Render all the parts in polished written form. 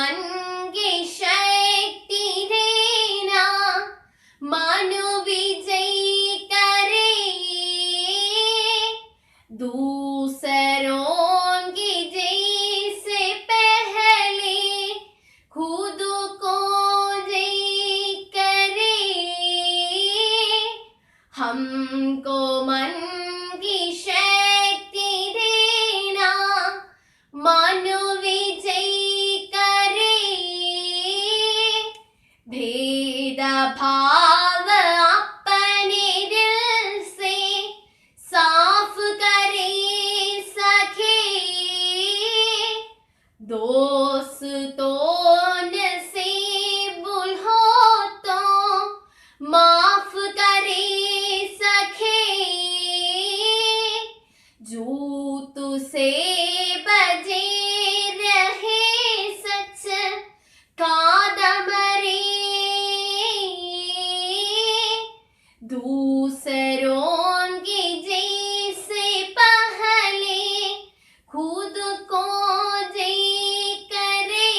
मन की शक्ति देना, मानो विजयी करे, दूसरों की जय से पहले खुद को जय करे। हमको मन की शक्ति देना, मानो विजयी करे, भेदभाव अपने दिल से साफ करे सके, दोस्तों से भूल हो तो माफ करे सके, झूठ से बजे रहे सच कादमरे, दूसरों की जय से पहले खुद को जय करे।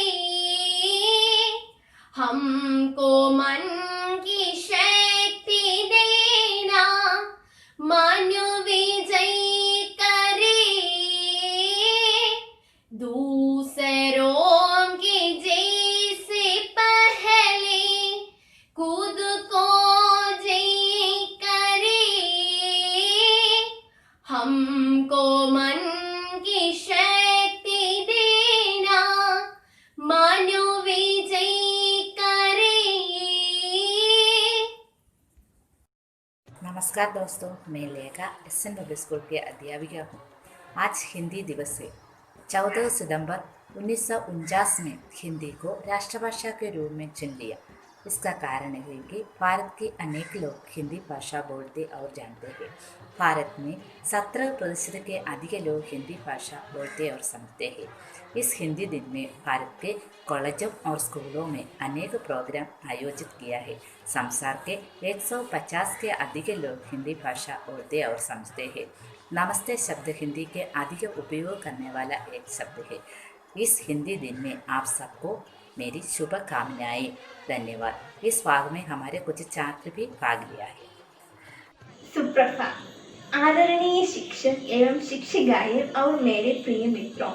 हमको मन की शक्ति देना, मानो विजयी करे, दूसरों की जय से पहले खुद को जय करे। हमको मन की शक्ति देना, मानो विजयी करे। नमस्कार दोस्तों, मैं लेखा एसएन पब्लिक स्कूल की अध्यापिका हूँ। आज हिंदी दिवस है। 14 सितंबर 1949 में हिंदी को राष्ट्रभाषा के रूप में चुन लिया। इसका कारण है कि भारत के अनेक लोग हिंदी भाषा बोलते और जानते हैं। भारत में 17% के अधिक लोग हिंदी भाषा बोलते और समझते हैं। इस हिंदी दिन में भारत के कॉलेजों और स्कूलों में अनेक प्रोग्राम आयोजित किया है। संसार के 150 के अधिक लोग हिंदी भाषा बोलते और समझते हैं। नमस्ते शब्द हिंदी के अधिक उपयोग करने वाला एक शब्द है। इस हिंदी दिन में आप सबको मेरी शुभकामनाएं। धन्यवाद। इस भाग में हमारे कुछ छात्र भी भाग लिया है। सुप्रभात। आदरणीय शिक्षक एवं शिक्षिकाएं और मेरे प्रिय मित्रों,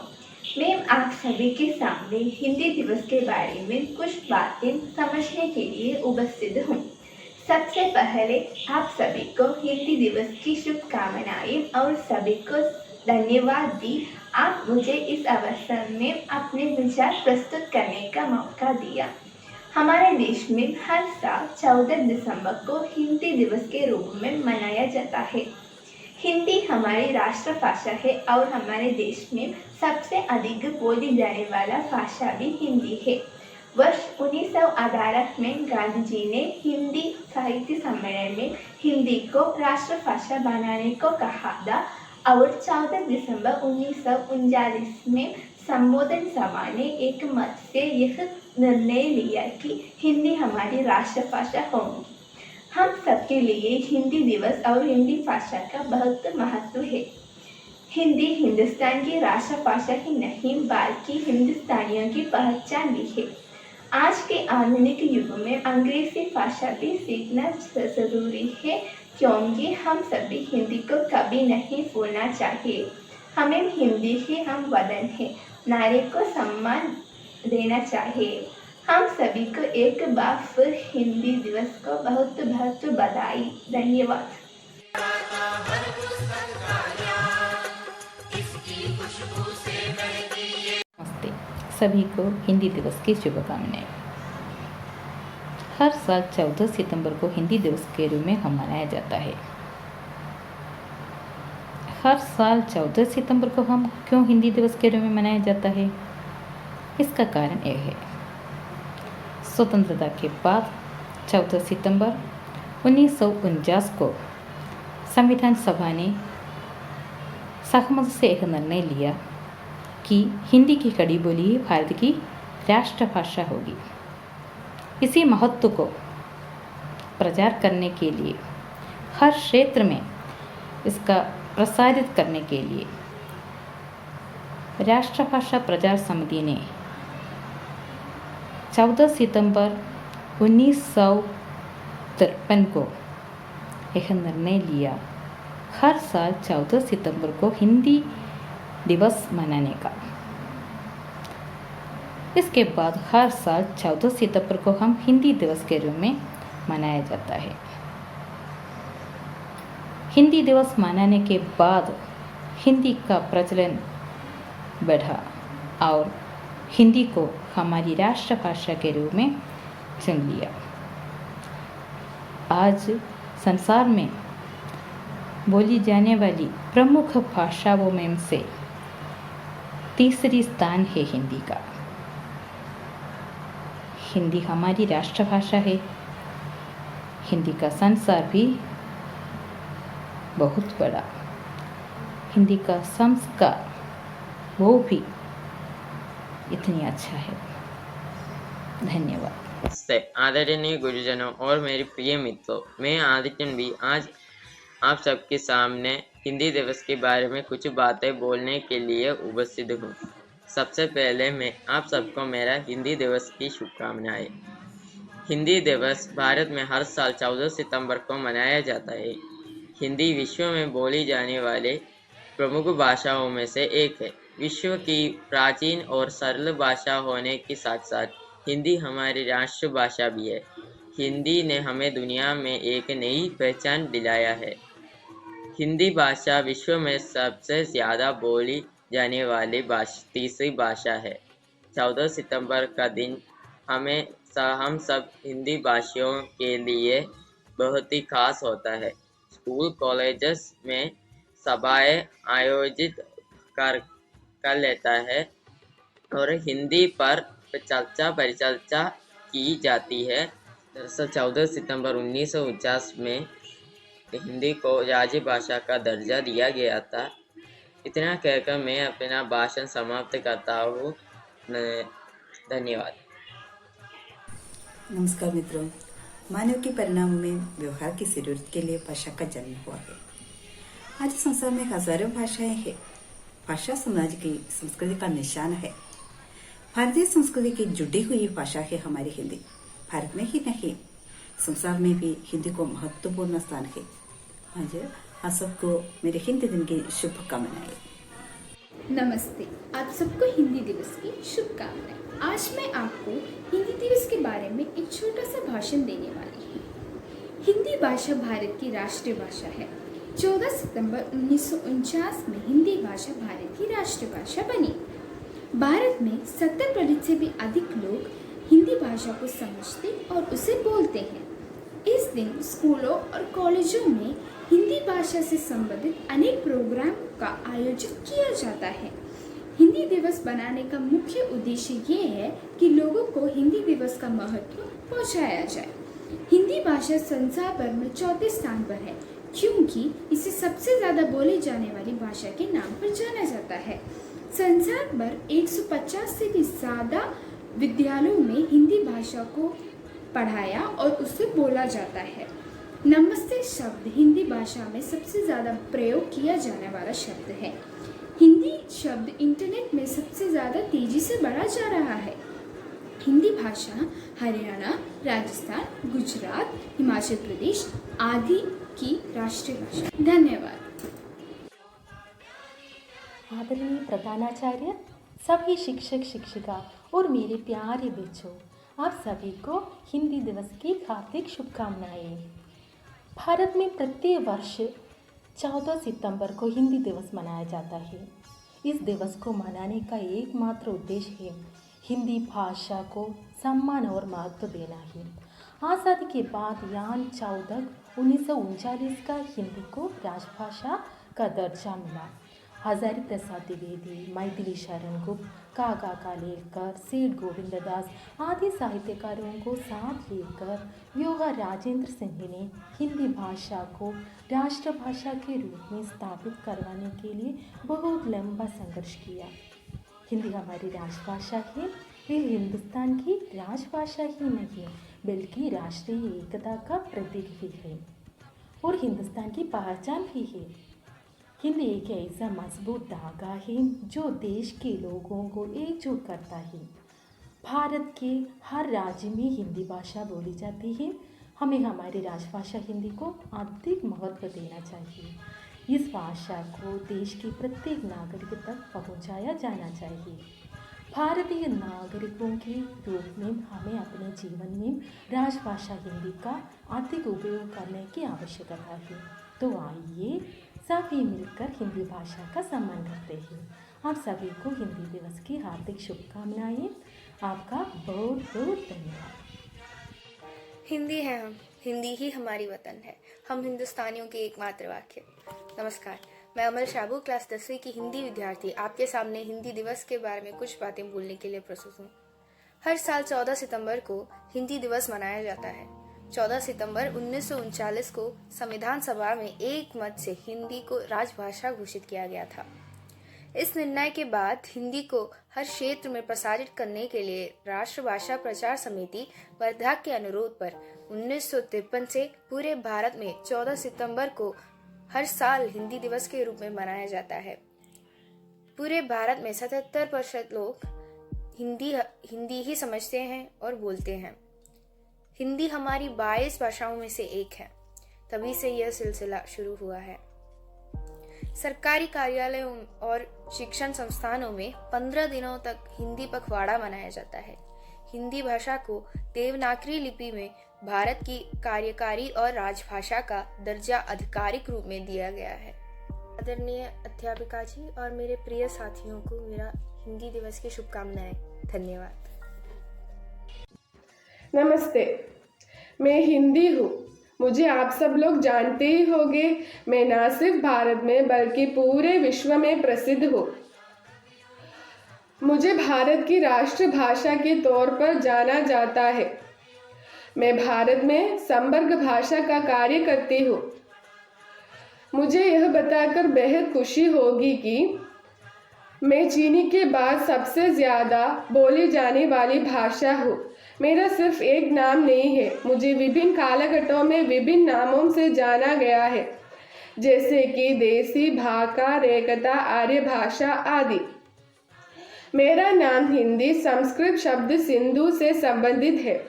मैं आप सभी के सामने हिंदी दिवस के बारे में कुछ बातें समझने के लिए उपस्थित हूँ। सबसे पहले आप सभी को हिंदी दिवस की शुभकामनाएं और सभी को धन्यवाद दी। आप मुझे इस अवसर में अपने विचार प्रस्तुत करने का मौका दिया। हमारे देश में हर साल 14 दिसंबर को हिंदी दिवस के रूप में मनाया जाता है। हिंदी हमारी राष्ट्रभाषा है और हमारे देश में सबसे अधिक बोली जाने वाला भाषा भी हिंदी है। वर्ष 1918 में गांधी जी ने हिंदी साहित्य सम्मेलन में हिंदी को राष्ट्रभाषा बनाने को कहा था और 14 दिसंबर 1939 में संबोधन सभा ने एक मत से यह निर्णय लिया कि हिंदी हमारी राष्ट्रभाषा होगी। हम सबके लिए हिंदी दिवस और हिंदी भाषा का बहुत महत्व है। हिंदी हिंदुस्तान की राष्ट्रभाषा ही नहीं बल्कि हिंदुस्तानियों की पहचान भी है। आज के आधुनिक युग में अंग्रेजी भाषा भी सीखना जरूरी है, क्योंकि हम सभी हिंदी को कभी नहीं भूलना चाहिए। हमें हिंदी ही हम वतन है, नारी को सम्मान देना चाहिए। हम सभी को एक बार फिर हिंदी दिवस को बहुत बहुत बधाई। धन्यवाद। नमस्ते, सभी को हिंदी दिवस की शुभकामनाएं। हर साल 14 सितंबर को हिंदी दिवस के रूप में हम मनाया जाता है। हर साल 14 सितंबर को हम क्यों हिंदी दिवस के रूप में मनाया जाता है? इसका कारण यह है, स्वतंत्रता के बाद 14 सितंबर 1949 को संविधान सभा ने सहमति से एक निर्णय लिया कि हिंदी की कड़ी बोली ही भारत की राष्ट्रभाषा होगी। इसी महत्व को प्रचार करने के लिए हर क्षेत्र में इसका प्रसारित करने के लिए राष्ट्रभाषा प्रचार समिति ने 14 सितंबर 1953 को यह निर्णय लिया हर साल 14 सितंबर को हिंदी दिवस मनाने का। इसके बाद हर साल 14 सितंबर को हम हिंदी दिवस के रूप में मनाया जाता है। हिंदी दिवस मनाने के बाद हिंदी का प्रचलन बढ़ा और हिंदी को हमारी राष्ट्रभाषा के रूप में चुन लिया। आज संसार में बोली जाने वाली प्रमुख भाषाओं में से तीसरी स्थान है हिंदी का। हिंदी हमारी राष्ट्रभाषा है। हिंदी का संसार भी बहुत बड़ा। हिंदी का संस्कार वो भी इतनी अच्छा है। धन्यवाद। नमस्ते आदरणीय गुरुजनों और मेरे प्रिय मित्रों, मैं आदित्यन भी आज आप सबके सामने हिंदी दिवस के बारे में कुछ बातें बोलने के लिए उपस्थित हूँ। सबसे पहले मैं आप सबको मेरा हिंदी दिवस की शुभकामनाएं। हिंदी दिवस भारत में हर साल 14 सितंबर को मनाया जाता है। हिंदी विश्व में बोली जाने वाले प्रमुख भाषाओं में से एक है। विश्व की प्राचीन और सरल भाषा होने के साथ साथ हिंदी हमारी राष्ट्रभाषा भी है। हिंदी ने हमें दुनिया में एक नई पहचान दिलाया है। हिंदी भाषा विश्व में सबसे ज़्यादा बोली जाने वाली तीसरी भाषा है। 14 सितंबर का दिन हम सब हिंदी भाषियों के लिए बहुत ही खास होता है। स्कूल कॉलेजेस में सभाएं आयोजित कर लेता है और हिंदी पर चर्चा परिचर्चा की जाती है। दरअसल 14 सितंबर 1949 में हिंदी को राजभाषा का दर्जा दिया गया था। इतना कहकर मैं अपना भाषण समाप्त करता हूँ। धन्यवाद। नमस्कार मित्रों, मानव के परिणामों में व्यवहार की जरूरत के लिए भाषा का जन्म हुआ है। आज संसार में हजारों भाषाएं हैं। भाषा समाज की संस्कृति का निशान है। भारतीय संस्कृति की जुड़ी हुई भाषा है हमारी हिंदी। भारत में ही नहीं, संसार में भी हिंदी को महत्वपूर्ण स्थान है। आज आप सबको मेरे हिंदी दिन की शुभकामनाएं। नमस्ते, आप सबको हिंदी दिवस की शुभकामनाएं। आज मैं आपको हिंदी दिवस के बारे में एक छोटा सा भाषण देने वाली हूँ। हिंदी भाषा भारत की राष्ट्रीय भाषा है। 14 सितंबर 1949 में हिंदी भाषा भारत की राष्ट्रभाषा बनी। भारत में 70% से भी अधिक लोग हिंदी भाषा को समझते और उसे बोलते हैं। इस दिन स्कूलों और कॉलेजों में हिंदी भाषा से संबंधित अनेक प्रोग्राम का आयोजित किया जाता है। हिंदी दिवस बनाने का मुख्य उद्देश्य ये है कि लोगों को हिंदी दिवस का महत्व पहुंचाया जाए। हिंदी भाषा संसार भर में 4थे स्थान पर है, क्योंकि इसे सबसे ज़्यादा बोली जाने वाली भाषा के नाम पर जाना जाता है। संसार भर 150 से भी ज़्यादा विद्यालयों में हिंदी भाषा को पढ़ाया और उसे बोला जाता है। नमस्ते शब्द हिंदी भाषा में सबसे ज़्यादा प्रयोग किया जाने वाला शब्द है। हिंदी शब्द इंटरनेट में सबसे ज़्यादा तेज़ी से बढ़ा जा रहा है। हिंदी भाषा हरियाणा, राजस्थान, गुजरात, हिमाचल प्रदेश आदि की राष्ट्रीय भाषा। धन्यवाद। आदरणीय प्रधानाचार्य, सभी शिक्षक शिक्षिका और मेरे प्यारे बच्चों, आप सभी को हिंदी दिवस की हार्दिक शुभकामनाएं। भारत में प्रत्येक वर्ष 14 सितंबर को हिंदी दिवस मनाया जाता है। इस दिवस को मनाने का एकमात्र उद्देश्य है हिंदी भाषा को सम्मान और महत्व देना है। आज़ादी के बाद यानी 14 1939 का हिंदी को राजभाषा का दर्जा मिला। हजारी प्रसाद द्विवेदी, मैथिली शरण गुप्त, काका कालेलकर, सेठ गोविंददास आदि साहित्यकारों को साथ लेकर व्योहा राजेंद्र सिंह ने हिंदी भाषा को राष्ट्रभाषा के रूप में स्थापित करवाने के लिए बहुत लंबा संघर्ष किया। हिंदी हमारी राजभाषा है। ये हिंदुस्तान की राजभाषा ही नहीं बल्कि राष्ट्रीय एकता का प्रतीक भी है और हिंदुस्तान की पहचान भी है। हिंदी एक ऐसा मजबूत धागा है जो देश के लोगों को एकजुट करता है। भारत के हर राज्य में हिंदी भाषा बोली जाती है। हमें हमारी राजभाषा हिंदी को अधिक महत्व देना चाहिए। इस भाषा को देश के प्रत्येक नागरिक तक पहुंचाया जाना चाहिए। भारतीय नागरिकों के रूप में हमें अपने जीवन में राजभाषा हिंदी का अधिक उपयोग करने की आवश्यकता है। तो आइए सभी मिलकर हिंदी भाषा का सम्मान करते हैं। आप सभी को हिंदी दिवस की हार्दिक शुभकामनाएं। आपका बहुत बहुत धन्यवाद। हिंदी है हम, हिंदी ही हमारी वतन है, हम हिंदुस्तानियों के एकमात्र वाक्य। नमस्कार, मैं अमल शाबू क्लास 10वीं की हिंदी विद्यार्थी आपके सामने हिंदी दिवस के बारे में कुछ बातें बोलने के लिए प्रस्तुत हूँ। हर साल 14 सितंबर को हिंदी दिवस मनाया जाता है। 14 सितंबर 1939 को संविधान सभा में एक मत से हिंदी को राजभाषा घोषित किया गया था। इस निर्णय के बाद हिंदी को हर क्षेत्र में प्रसारित करने के लिए राष्ट्रभाषा प्रचार समिति वर्धा के अनुरोध पर 1953 से पूरे भारत में 14 सितंबर को हर साल हिंदी दिवस के रूप में मनाया जाता है। पूरे भारत में 77% लोग हिंदी ही समझते हैं और बोलते हैं। हिंदी हमारी 22 भाषाओं में से एक है, तभी से यह सिलसिला शुरू हुआ है। सरकारी कार्यालयों और शिक्षण संस्थानों में 15 दिनों तक हिंदी पखवाड़ा मनाया जाता है। हिंदी भाषा को देवनागरी लिपि में भारत की कार्यकारी और राजभाषा का दर्जा आधिकारिक रूप में दिया गया है। आदरणीय अध्यापिका जी और मेरे प्रिय साथियों को मेरा हिंदी दिवस की शुभकामनाएं। धन्यवाद। नमस्ते, मैं हिंदी हूँ। मुझे आप सब लोग जानते ही होंगे, मैं न सिर्फ भारत में बल्कि पूरे विश्व में प्रसिद्ध हूँ। मुझे भारत की राष्ट्रभाषा के तौर पर जाना जाता है। मैं भारत में संवर्ग भाषा का कार्य करती हूँ। मुझे यह बताकर बेहद खुशी होगी कि मैं चीनी के बाद सबसे ज़्यादा बोली जाने वाली भाषा हूँ। मेरा सिर्फ एक नाम नहीं है, मुझे विभिन्न कालखंडों में विभिन्न नामों से जाना गया है, जैसे कि देसी, भाका, रेखता, आर्य भाषा आदि। मेरा नाम हिंदी संस्कृत शब्द सिंधु से संबंधित है।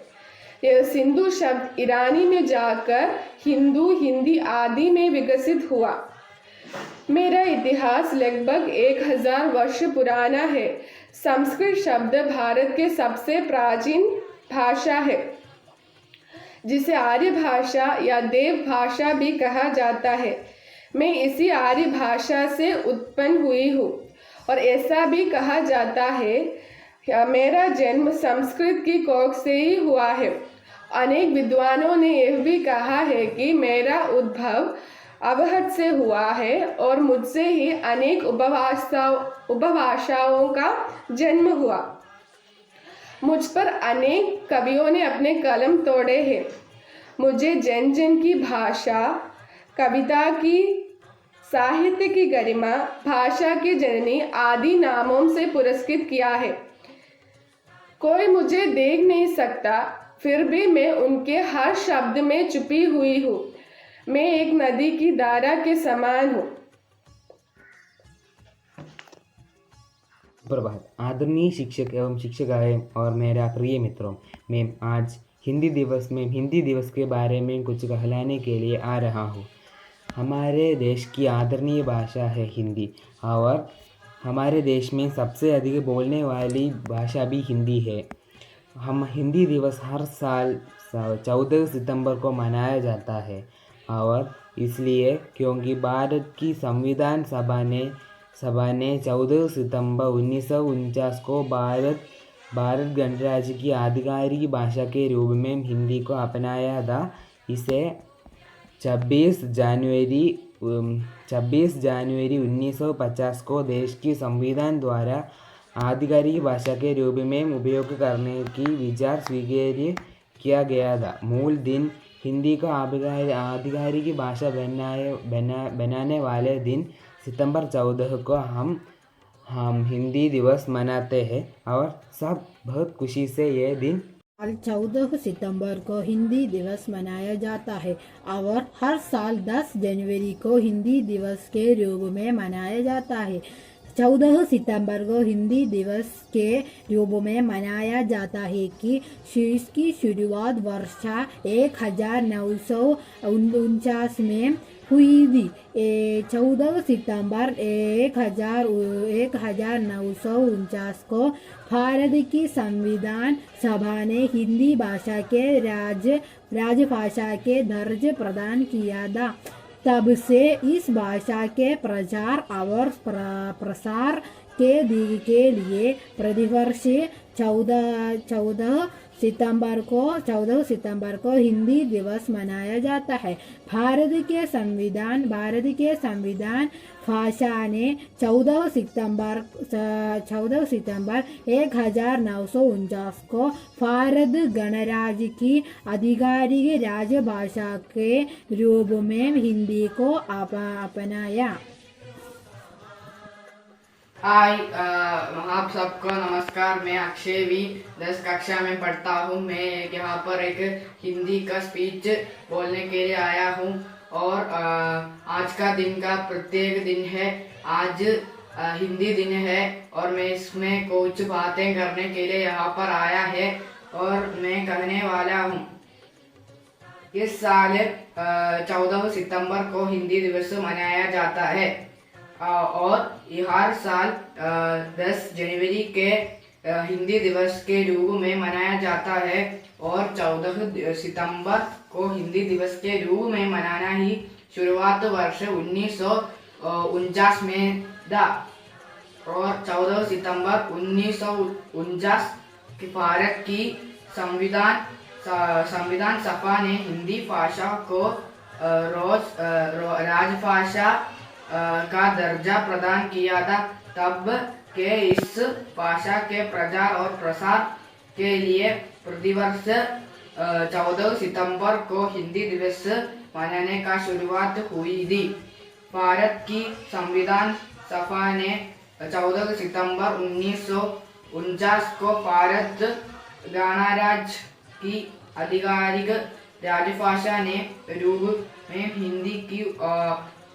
यह सिंधु शब्द ईरानी में जाकर हिंदू, हिंदी आदि में विकसित हुआ। मेरा इतिहास लगभग 1000 वर्ष पुराना है। संस्कृत शब्द भारत के सबसे प्राचीन भाषा है, जिसे आर्य भाषा या देव भाषा भी कहा जाता है। मैं इसी आर्य भाषा से उत्पन्न हुई हूँ और ऐसा भी कहा जाता है मेरा जन्म संस्कृत की कोख से ही हुआ है। अनेक विद्वानों ने यह भी कहा है कि मेरा उद्भव अवहट से हुआ है और मुझसे ही अनेक उपभाषाओं का जन्म हुआ। मुझ पर अनेक कवियों ने अपने कलम तोड़े हैं। मुझे जन जन की भाषा, कविता की, साहित्य की गरिमा, भाषा की जननी आदि नामों से पुरस्कृत किया है। कोई मुझे देख नहीं सकता, फिर भी मैं उनके हर शब्द में छुपी हुई हूँ। मैं एक नदी की धारा के समान हूँ। प्रभात। आदरणीय शिक्षक एवं शिक्षिकाएं और मेरा प्रिय मित्रों, मैं आज हिंदी दिवस के बारे में कुछ कहलाने के लिए आ रहा हूँ। हमारे देश की आदरणीय भाषा है हिंदी और हमारे देश में सबसे अधिक बोलने वाली भाषा भी हिंदी है। हम हिंदी दिवस हर साल 14 सितंबर को मनाया जाता है और इसलिए क्योंकि भारत की संविधान सभा ने 14 सितंबर 1949 को भारत गणराज्य की आधिकारिक भाषा के रूप में हिंदी को अपनाया था। इसे 26 जनवरी 1950 को देश की संविधान द्वारा आधिकारिक भाषा के रूप में उपयोग करने की विचार स्वीकार किया गया था। मूल दिन हिंदी को आधिकारिक भाषा बनाने वाले दिन सितंबर 14 को हम हिंदी दिवस मनाते हैं और सब बहुत खुशी से ये दिन 14 सितंबर को हिंदी दिवस मनाया जाता है और हर साल 10 जनवरी को हिंदी दिवस के रूप में मनाया जाता है। 14 सितंबर को हिंदी दिवस के रूप में मनाया जाता है कि इसकी शुरुआत वर्ष 1949 में हुई थी। 14 सितंबर 1949 को भारत की संविधान सभा ने हिंदी भाषा के राजभाषा के दर्ज प्रदान किया था। तब से इस भाषा के प्रचार और प्रसार के लिए प्रतिवर्ष 14 सितंबर को हिंदी दिवस मनाया जाता है। भारत के संविधान भाषा ने 14 सितंबर 1949 को भारत गणराज्य की आधिकारिक राजभाषा के रूप में हिंदी को अपनाया। हाय आप सबको नमस्कार। मैं अक्षयवी 10 कक्षा में पढ़ता हूँ। मैं यहाँ पर एक हिंदी का स्पीच बोलने के लिए आया हूँ और आज का दिन का प्रत्येक दिन है। आज हिंदी दिन है और मैं इसमें कुछ बातें करने के लिए यहाँ पर आया है और मैं कहने वाला हूँ। इस साल 14 सितंबर को हिंदी दिवस मनाया जाता है और हर साल 10 जनवरी के हिंदी दिवस के रूप में मनाया जाता है और 14 सितंबर को हिंदी दिवस के रूप में मनाना ही शुरुआत वर्ष 1949 में था और 14 सितंबर 1949 की भारत की संविधान सभा ने हिंदी भाषा को राजभाषा का दर्जा प्रदान किया था। तब के इस भाषा के प्रचार और प्रसार के लिए प्रतिवर्ष 14 सितंबर को हिंदी दिवस मनाने का शुरुआत हुई थी। भारत की संविधान सभा ने 14 सितंबर 1949 को भारत गणराज्य की आधिकारिक राजभाषा ने रूप में हिंदी की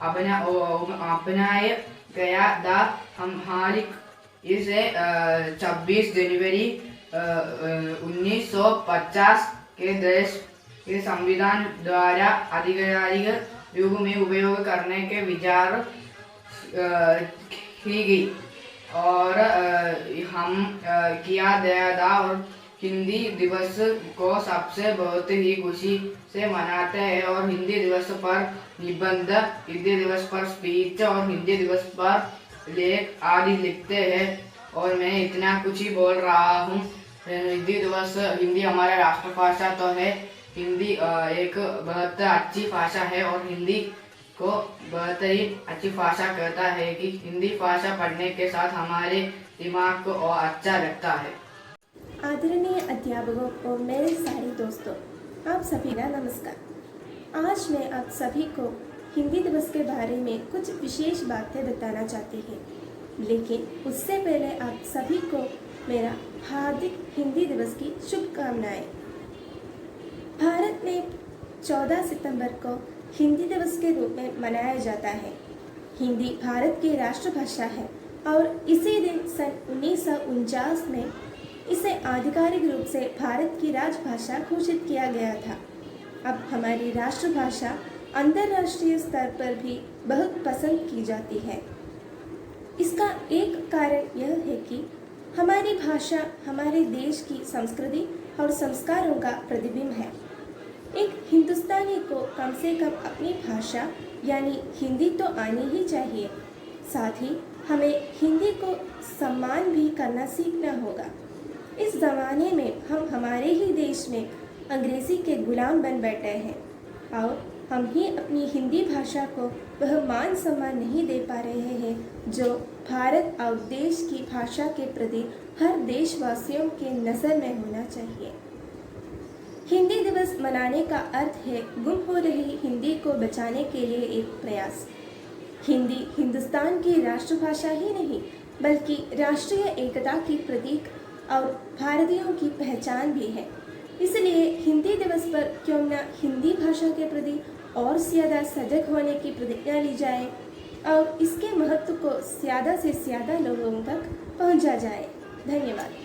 अपनाया गया था। हमारी इसे 26 जनवरी 1950 के देश के संविधान द्वारा आधिकारिक रूप में उपयोग करने के विचार की गई और हम किया गया था और हिंदी दिवस को सबसे बहुत ही खुशी से मनाते हैं और हिंदी दिवस पर निबंध, हिंदी दिवस पर स्पीच और हिंदी दिवस पर लेख आदि लिखते हैं और मैं इतना कुछ ही बोल रहा हूँ। हिंदी हमारा राष्ट्रभाषा तो है। हिंदी एक बहुत अच्छी भाषा है और हिंदी को बहुत ही अच्छी भाषा कहता है कि हिंदी भाषा पढ़ने के साथ हमारे दिमाग को और अच्छा लगता है। आदरणीय अध्यापकों और मेरे सारे दोस्तों, आप सभी का नमस्कार। आज मैं आप सभी को हिंदी दिवस के बारे में कुछ विशेष बातें बताना चाहती हूँ, लेकिन उससे पहले आप सभी को मेरा हार्दिक हिंदी दिवस की शुभकामनाएं। भारत में 14 सितंबर को हिंदी दिवस के रूप में मनाया जाता है। हिंदी भारत की राष्ट्रभाषा है और इसी दिन सन 1949 में इसे आधिकारिक रूप से भारत की राजभाषा घोषित किया गया था। अब हमारी राष्ट्रभाषा अंतर्राष्ट्रीय स्तर पर भी बहुत पसंद की जाती है। इसका एक कारण यह है कि हमारी भाषा हमारे देश की संस्कृति और संस्कारों का प्रतिबिंब है। एक हिंदुस्तानी को कम से कम अपनी भाषा यानी हिंदी तो आनी ही चाहिए। साथ ही हमें हिंदी को सम्मान भी करना सीखना होगा। इस ज़माने में हम हमारे ही देश में अंग्रेज़ी के गुलाम बन बैठे हैं और हम ही अपनी हिंदी भाषा को वह मान सम्मान नहीं दे पा रहे हैं जो भारत और देश की भाषा के प्रति हर देशवासियों के नज़र में होना चाहिए। हिंदी दिवस मनाने का अर्थ है गुम हो रही हिंदी को बचाने के लिए एक प्रयास। हिंदी हिंदुस्तान की राष्ट्रभाषा ही नहीं बल्कि राष्ट्रीय एकता की प्रतीक और भारतीयों की पहचान भी है। इसलिए हिंदी दिवस पर क्यों न हिंदी भाषा के प्रति और ज़्यादा सजग होने की प्रतिज्ञा ली जाए। और इसके महत्व को ज़्यादा से ज़्यादा लोगों तक पहुंचा जाए। धन्यवाद।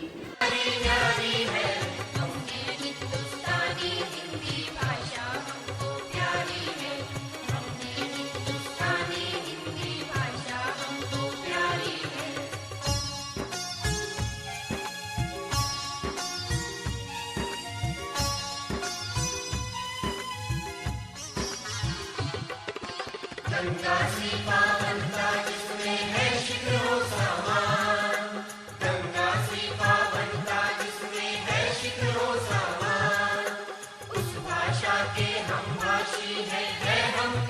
गंगा सी पावनता जिसमें है शिखरों सा